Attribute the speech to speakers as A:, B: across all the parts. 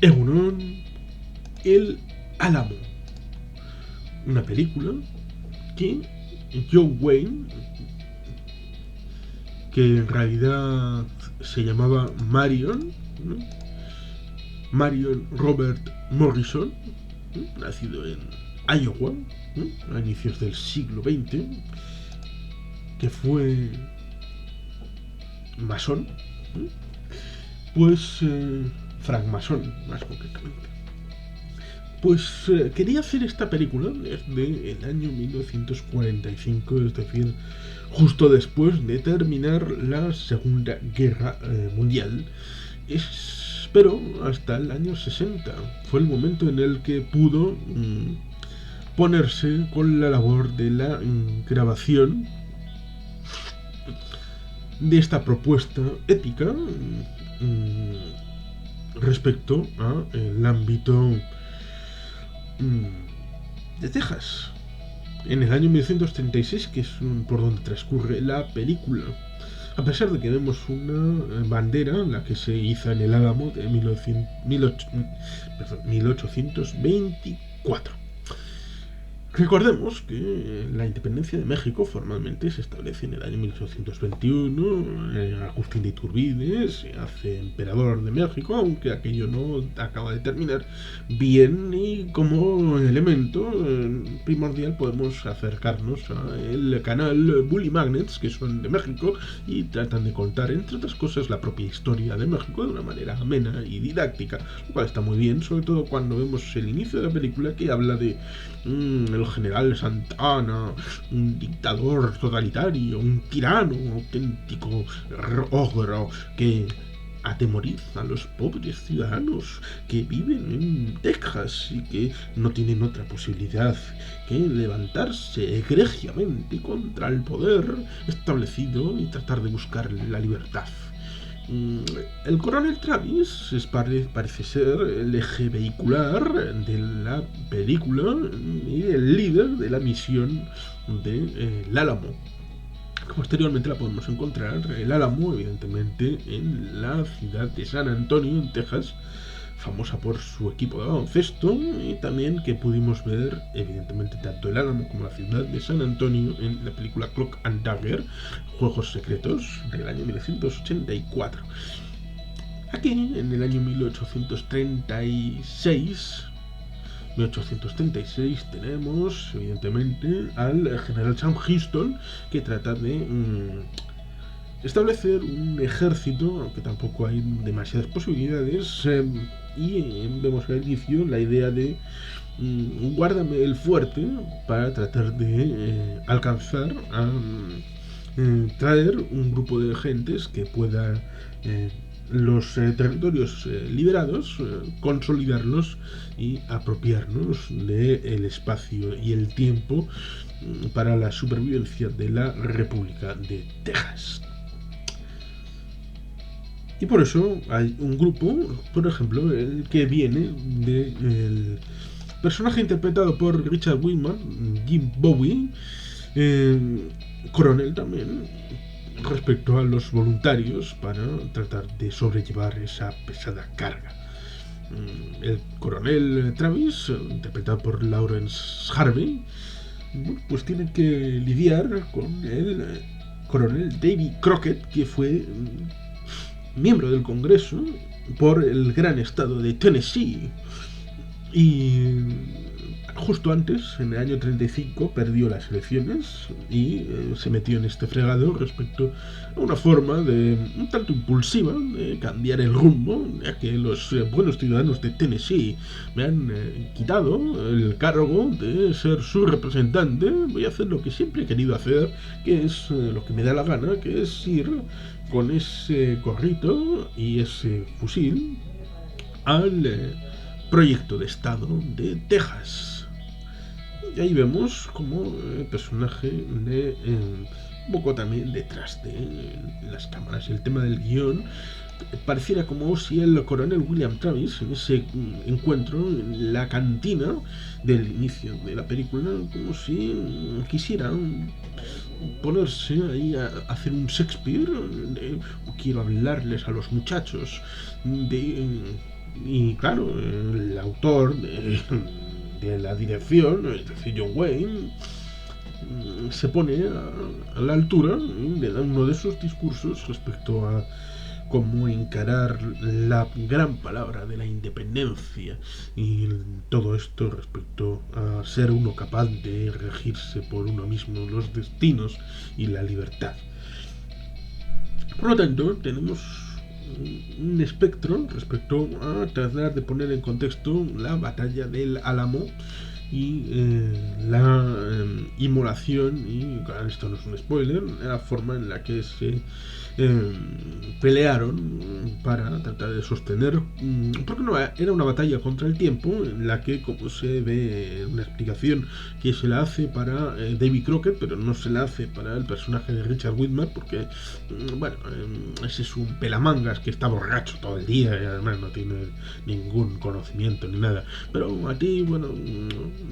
A: Egunon, El Álamo, una película que John Wayne, que en realidad se llamaba Marion, ¿no? Marion Robert Morrison, ¿no? Nacido en Iowa, ¿no? A inicios del siglo XX, que fue masón, ¿no? Pues francmasón, más concretamente. Pues quería hacer esta película desde el año 1945, es decir, justo después de terminar la Segunda Guerra Mundial. Pero hasta el año 60 fue el momento en el que pudo ponerse con la labor de la grabación de esta propuesta ética respecto al ámbito de Texas, en el año 1936, que es por donde transcurre la película. A pesar de que vemos una bandera, la que se hizo en el Álamo de 1824. Recordemos que la independencia de México formalmente se establece en el año 1821. Agustín de Iturbide se hace emperador de México, aunque aquello no acaba de terminar bien, y como elemento primordial podemos acercarnos al canal Bully Magnets, que son de México y tratan de contar, entre otras cosas, la propia historia de México de una manera amena y didáctica, lo cual está muy bien, sobre todo cuando vemos el inicio de la película, que habla de el general Santana, un dictador totalitario, un tirano, un auténtico ogro que atemoriza a los pobres ciudadanos que viven en Texas y que no tienen otra posibilidad que levantarse egregiamente contra el poder establecido y tratar de buscar la libertad. El coronel Travis parece ser el eje vehicular de la película y el líder de la misión de El Álamo. Posteriormente la podemos encontrar, El Álamo, evidentemente, en la ciudad de San Antonio, en Texas, famosa por su equipo de baloncesto, y también que pudimos ver, evidentemente, tanto El Álamo como la ciudad de San Antonio en la película Cloak and Dagger, Juegos Secretos, del año 1984. Aquí, en el año 1836 tenemos, evidentemente, al general Sam Houston, que trata de establecer un ejército, aunque tampoco hay demasiadas posibilidades, y vemos al inicio la idea de guárdame el fuerte para tratar de alcanzar a traer un grupo de gentes que pueda los territorios liberados, consolidarlos y apropiarnos del espacio y el tiempo para la supervivencia de la República de Texas. Y por eso hay un grupo, por ejemplo, el que viene del personaje interpretado por Richard Widmark, Jim Bowie, coronel también, respecto a los voluntarios para tratar de sobrellevar esa pesada carga. El coronel Travis, interpretado por Lawrence Harvey, pues tiene que lidiar con el coronel Davy Crockett, que fue miembro del Congreso por el gran estado de Tennessee, y justo antes, en el año 35, perdió las elecciones y se metió en este fregado respecto a una forma de un tanto impulsiva de cambiar el rumbo, ya que los buenos ciudadanos de Tennessee me han quitado el cargo de ser su representante. Voy a hacer lo que siempre he querido hacer, que es lo que me da la gana, que es ir con ese gorrito y ese fusil al proyecto de estado de Texas. Y ahí vemos como el personaje de un poco también detrás de las cámaras. El tema del guión pareciera como si el coronel William Travis, en ese encuentro en la cantina del inicio de la película, como si quisiera ponerse ahí a hacer un Shakespeare de, quiero hablarles a los muchachos y claro, el autor de la dirección, es decir, John Wayne, se pone a la altura y le da uno de esos discursos respecto a cómo encarar la gran palabra de la independencia y todo esto respecto a ser uno capaz de regirse por uno mismo los destinos y la libertad. Por lo tanto, tenemos un espectro respecto a tratar de poner en contexto la batalla del Álamo y la inmolación, y claro, esto no es un spoiler, la forma en la que se pelearon para tratar de sostener, porque no era una batalla contra el tiempo en la que, como se ve en una explicación que se la hace para Davy Crockett, pero no se la hace para el personaje de Richard Widmark, porque bueno, ese es un pelamangas que está borracho todo el día y además no tiene ningún conocimiento ni nada, pero a ti, bueno,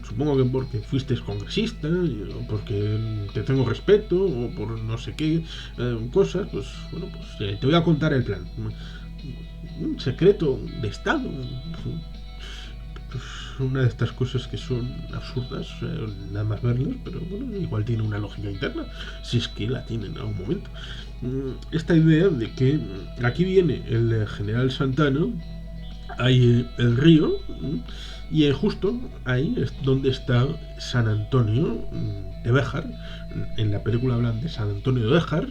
A: supongo que porque fuiste congresista, o porque te tengo respeto, o por no sé qué cosas, pues bueno, pues te voy a contar el plan. Un secreto de Estado. Pues una de estas cosas que son absurdas, nada más verlas, pero bueno, igual tiene una lógica interna, si es que la tiene en algún momento. Esta idea de que aquí viene el general Santana, hay el río, y justo ahí es donde está San Antonio de Béjar. En la película hablan de San Antonio de Béjar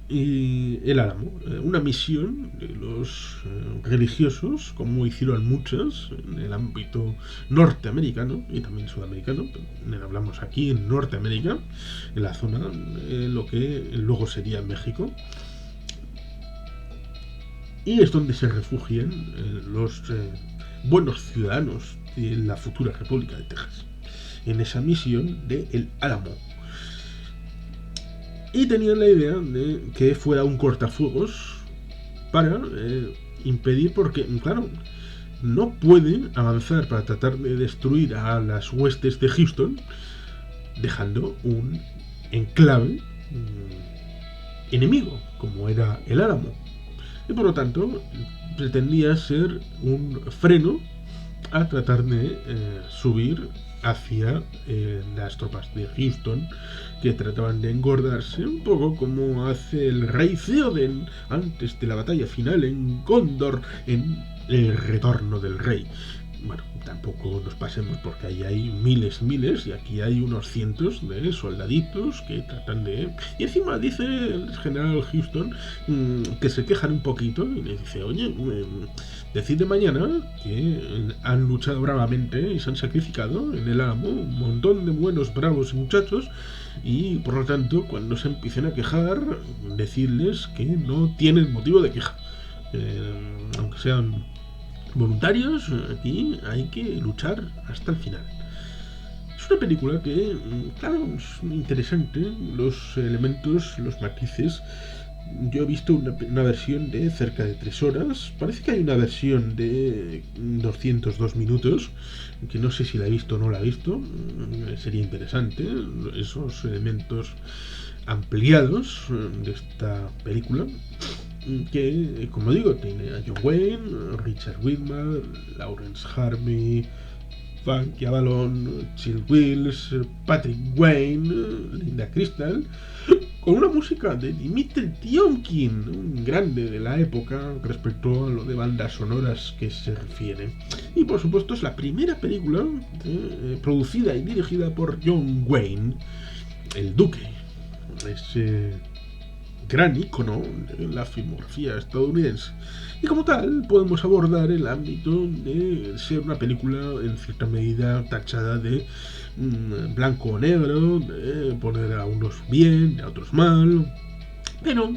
A: y el Álamo, una misión de los religiosos, como hicieron muchas en el ámbito norteamericano y también sudamericano, pero hablamos aquí en Norteamérica, en la zona, lo que luego sería México. Y es donde se refugian los buenos ciudadanos de la futura República de Texas, en esa misión de El Álamo. Y tenían la idea de que fuera un cortafuegos para impedir, porque claro, no pueden avanzar para tratar de destruir a las huestes de Houston dejando un enclave enemigo como era El Álamo. Y por lo tanto pretendía ser un freno a tratar de subir hacia las tropas de Houston, que trataban de engordarse, un poco como hace el rey Theoden antes de la batalla final en Gondor, en El Retorno del Rey. Bueno, tampoco nos pasemos porque ahí hay miles y aquí hay unos cientos de soldaditos que tratan de... Y encima dice el general Houston que se quejan un poquito y le dice, oye, decid de mañana que han luchado bravamente y se han sacrificado en el Álamo un montón de buenos, bravos muchachos, y por lo tanto cuando se empiecen a quejar, decirles que no tienen motivo de queja, aunque sean voluntarios, aquí hay que luchar hasta el final. Es una película que, claro, es muy interesante, los elementos, los matices. Yo he visto una versión de cerca de 3 horas, parece que hay una versión de 202 minutos, que no sé si la he visto o no la he visto, sería interesante esos elementos ampliados de esta película, que, como digo, tiene a John Wayne, Richard Widmark, Lawrence Harvey, Funky Avalon, Chill Wills, Patrick Wayne, Linda Crystal, con una música de Dimitri Tiomkin, un grande de la época respecto a lo de bandas sonoras que se refiere. Y por supuesto es la primera película producida y dirigida por John Wayne, el Duque. Ese gran ícono de la filmografía estadounidense. Y como tal, podemos abordar el ámbito de ser una película en cierta medida tachada de blanco o negro, de poner a unos bien, a otros mal, Pero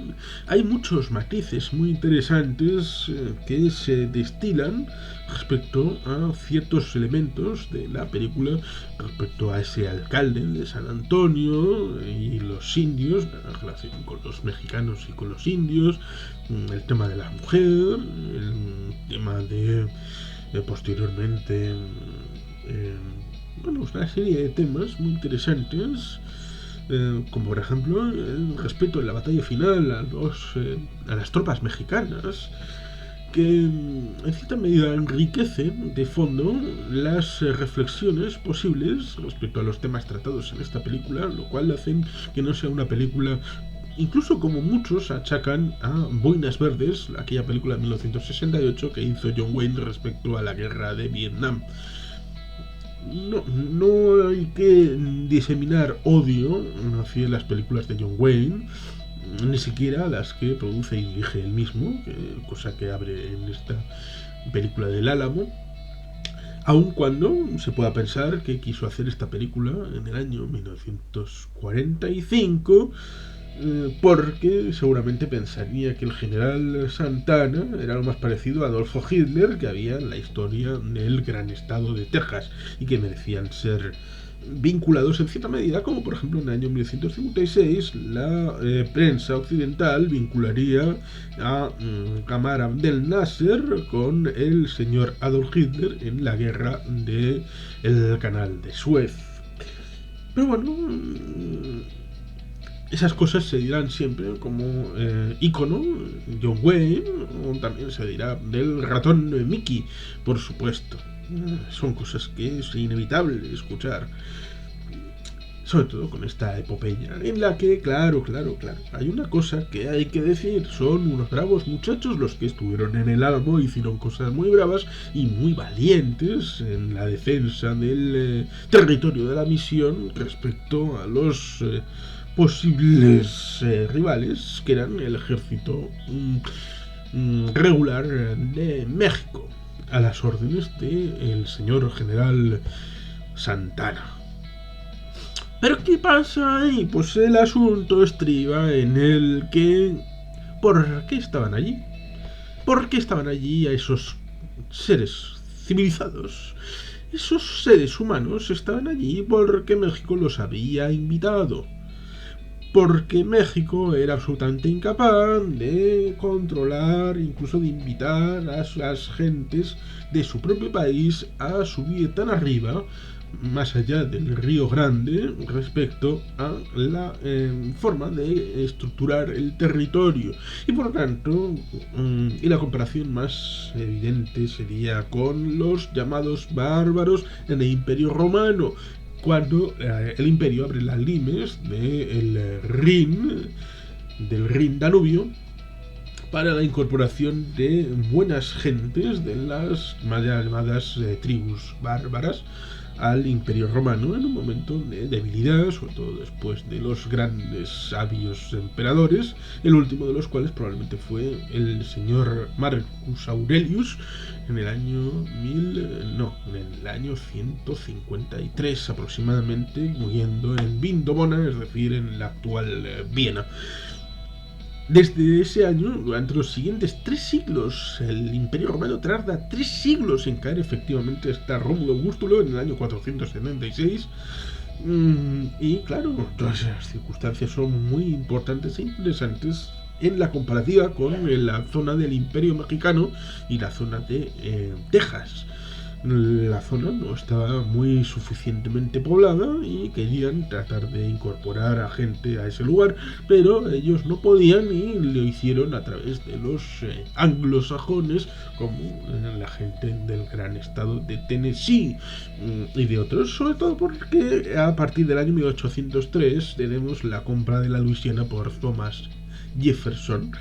A: hay muchos matices muy interesantes que se destilan respecto a ciertos elementos de la película, respecto a ese alcalde de San Antonio y los indios, la relación con los mexicanos y con los indios, el tema de la mujer, el tema de posteriormente, bueno, una serie de temas muy interesantes, como por ejemplo el respeto en la batalla final a las tropas mexicanas, que en cierta medida enriquece de fondo las reflexiones posibles respecto a los temas tratados en esta película, lo cual hacen que no sea una película, incluso como muchos achacan a Boinas Verdes, aquella película de 1968 que hizo John Wayne respecto a la guerra de Vietnam. No hay que diseminar odio hacia las películas de John Wayne, ni siquiera las que produce y dirige él mismo, cosa que abre en esta película del Álamo, aun cuando se pueda pensar que quiso hacer esta película en el año 1945, porque seguramente pensaría que el general Santana era lo más parecido a Adolfo Hitler que había en la historia del gran estado de Texas y que merecían ser vinculados en cierta medida, como por ejemplo en el año 1956 la prensa occidental vincularía a Gamal Abdel Nasser con el señor Adolf Hitler en la guerra del canal de Suez. Pero bueno, esas cosas se dirán siempre como ícono, John Wayne, o también se dirá del ratón Mickey, por supuesto. Son cosas que es inevitable escuchar, sobre todo con esta epopeya, en la que, claro, hay una cosa que hay que decir: son unos bravos muchachos los que estuvieron en el Álamo, hicieron cosas muy bravas y muy valientes en la defensa del territorio de la misión respecto a los posibles rivales, que eran el ejército regular de México, a las órdenes del señor general Santana. ¿Pero qué pasa ahí? Pues el asunto estriba en el que... ¿por qué estaban allí? ¿Por qué estaban allí a esos seres civilizados? Esos seres humanos estaban allí porque México los había invitado. Porque México era absolutamente incapaz de controlar, incluso de invitar a las gentes de su propio país a subir tan arriba, más allá del Río Grande, respecto a la forma de estructurar el territorio. Y por lo tanto, y la comparación más evidente sería con los llamados bárbaros en el Imperio Romano, cuando el imperio abre las limes del Rin Danubio, para la incorporación de buenas gentes de las mal llamadas tribus bárbaras al Imperio Romano, en un momento de debilidad, sobre todo después de los grandes sabios emperadores, el último de los cuales probablemente fue el señor Marcus Aurelius, en el año 153 aproximadamente, muriendo en Vindobona, es decir, en la actual Viena. Desde ese año, durante los siguientes 3 siglos, el Imperio Romano tarda 3 siglos en caer efectivamente hasta Rómulo Augustulo en el año 476. Y claro, todas esas circunstancias son muy importantes e interesantes en la comparativa con la zona del Imperio Mexicano y la zona de Texas. La zona no estaba muy suficientemente poblada y querían tratar de incorporar a gente a ese lugar, pero ellos no podían y lo hicieron a través de los anglosajones, como la gente del gran estado de Tennessee y de otros, sobre todo porque a partir del año 1803 tenemos la compra de la Luisiana por Thomas Jefferson,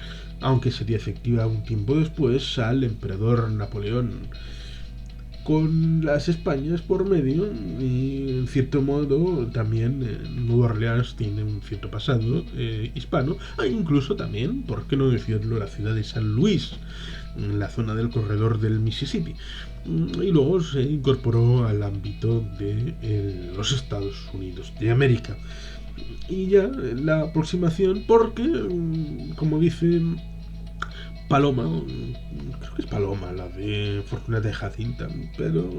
A: aunque sería efectiva un tiempo después al emperador Napoleón, con las Españas por medio. Y en cierto modo también Nueva Orleans tiene un cierto pasado hispano, incluso también, por qué no decirlo, la ciudad de San Luis, en la zona del corredor del Mississippi, y luego se incorporó al ámbito de los Estados Unidos de América. Y ya la aproximación, porque, como dice Paloma, creo que es Paloma, la de Fortuna de Jacinta, pero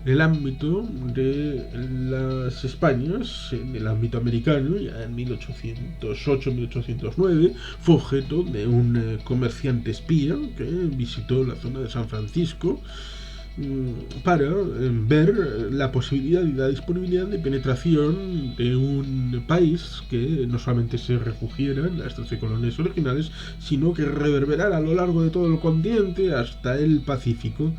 A: el ámbito de las Españas, en el ámbito americano, ya en 1808-1809, fue objeto de un comerciante espía que visitó la zona de San Francisco para ver la posibilidad y la disponibilidad de penetración de un país que no solamente se refugiara en las 13 colonias originales, sino que reverberara a lo largo de todo el continente hasta el Pacífico.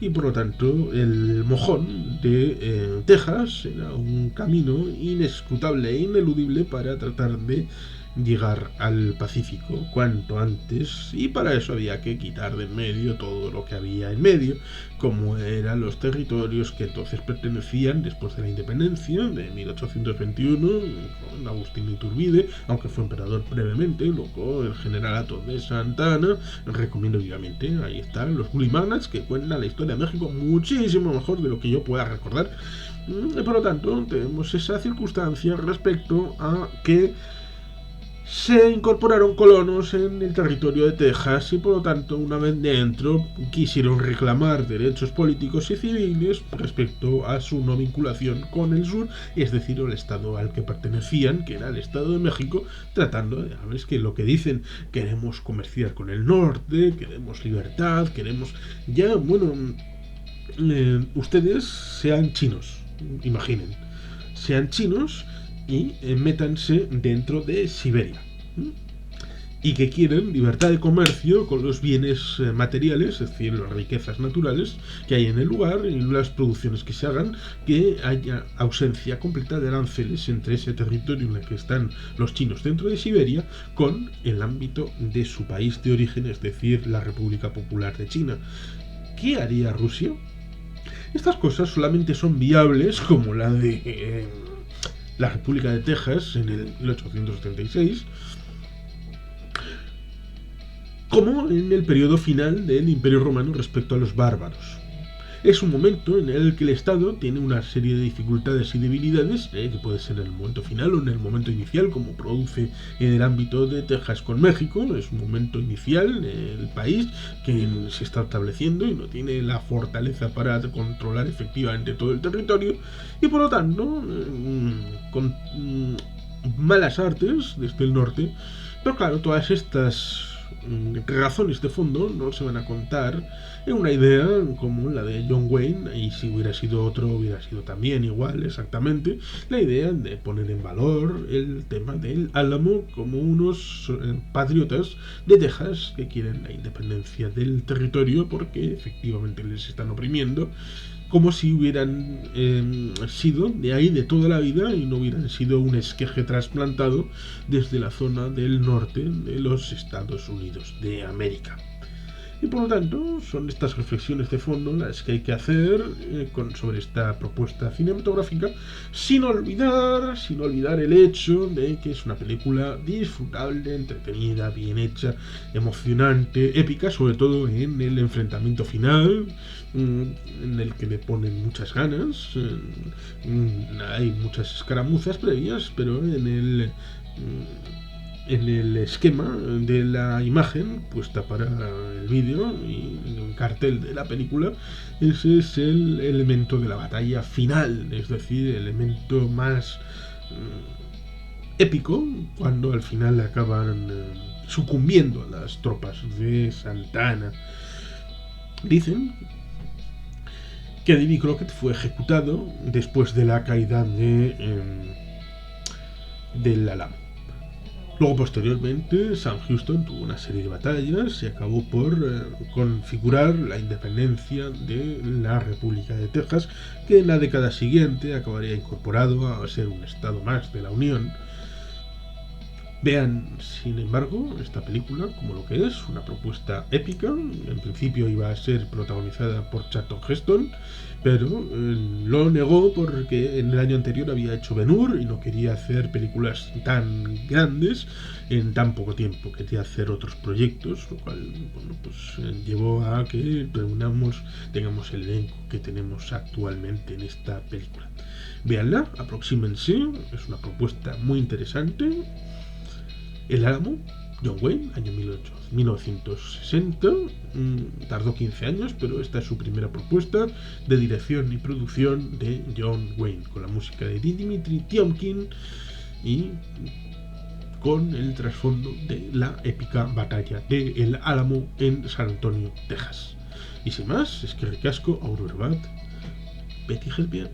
A: Y por lo tanto el mojón de Texas era un camino inescrutable e ineludible para tratar de llegar al Pacífico cuanto antes, y para eso había que quitar de en medio todo lo que había en medio, como eran los territorios que entonces pertenecían, después de la independencia de 1821, con Agustín Iturbide, aunque fue emperador brevemente, luego el generalato de Santa Anna. Recomiendo vivamente, ahí están los Gulimanas, que cuentan la historia de México muchísimo mejor de lo que yo pueda recordar. Por lo tanto, tenemos esa circunstancia respecto a que se incorporaron colonos en el territorio de Texas y por lo tanto, una vez dentro, quisieron reclamar derechos políticos y civiles respecto a su no vinculación con el sur, es decir, el estado al que pertenecían, que era el Estado de México, tratando de, ¿sabes? Que lo que dicen, queremos comerciar con el norte, queremos libertad, queremos ya, bueno, ustedes sean chinos, imaginen, sean chinos y métanse dentro de Siberia. Y que quieren libertad de comercio con los bienes materiales, es decir, las riquezas naturales que hay en el lugar y las producciones que se hagan, que haya ausencia completa de aranceles entre ese territorio en el que están los chinos dentro de Siberia con el ámbito de su país de origen, es decir, la República Popular de China. ¿Qué haría Rusia? Estas cosas solamente son viables, como la de la República de Texas en el 1876, como en el periodo final del Imperio Romano respecto a los bárbaros. Es un momento en el que el Estado tiene una serie de dificultades y debilidades, que puede ser en el momento final o en el momento inicial, como produce en el ámbito de Texas con México. Es un momento inicial del país que se está estableciendo y no tiene la fortaleza para controlar efectivamente todo el territorio, y por lo tanto, con malas artes desde el norte. Pero claro, todas estas razones de fondo no se van a contar en una idea como la de John Wayne, y si hubiera sido otro hubiera sido también igual, exactamente, la idea de poner en valor el tema del Álamo como unos patriotas de Texas que quieren la independencia del territorio porque efectivamente les están oprimiendo, como si hubieran sido de ahí de toda la vida y no hubieran sido un esqueje trasplantado desde la zona del norte de los Estados Unidos de América. Y por lo tanto, son estas reflexiones de fondo las que hay que hacer sobre esta propuesta cinematográfica, sin olvidar el hecho de que es una película disfrutable, entretenida, bien hecha, emocionante, épica, sobre todo en el enfrentamiento final, en el que le ponen muchas ganas. Hay muchas escaramuzas previas, pero en el esquema de la imagen puesta para el vídeo y un cartel de la película, ese es el elemento de la batalla final, es decir, el elemento más épico, cuando al final acaban sucumbiendo a las tropas de Santa Anna. Dicen que Davy Crockett fue ejecutado después de la caída del Álamo. Luego, posteriormente, Sam Houston tuvo una serie de batallas y acabó por configurar la independencia de la República de Texas, que en la década siguiente acabaría incorporado a ser un estado más de la Unión. Vean, sin embargo, esta película como lo que es, una propuesta épica. En principio iba a ser protagonizada por Charlton Heston, pero lo negó porque en el año anterior había hecho Ben-Hur y no quería hacer películas tan grandes en tan poco tiempo. Quería hacer otros proyectos, lo cual bueno, pues, llevó a que tengamos el elenco que tenemos actualmente en esta película. Véanla, aproxímense, es una propuesta muy interesante. El Álamo, John Wayne, año 1960, tardó 15 años, pero esta es su primera propuesta de dirección y producción de John Wayne, con la música de Dimitri Tiomkin y con el trasfondo de la épica batalla de El Álamo en San Antonio, Texas. Y sin más, es que ricasco, Aurora Bat, Betty Helpier.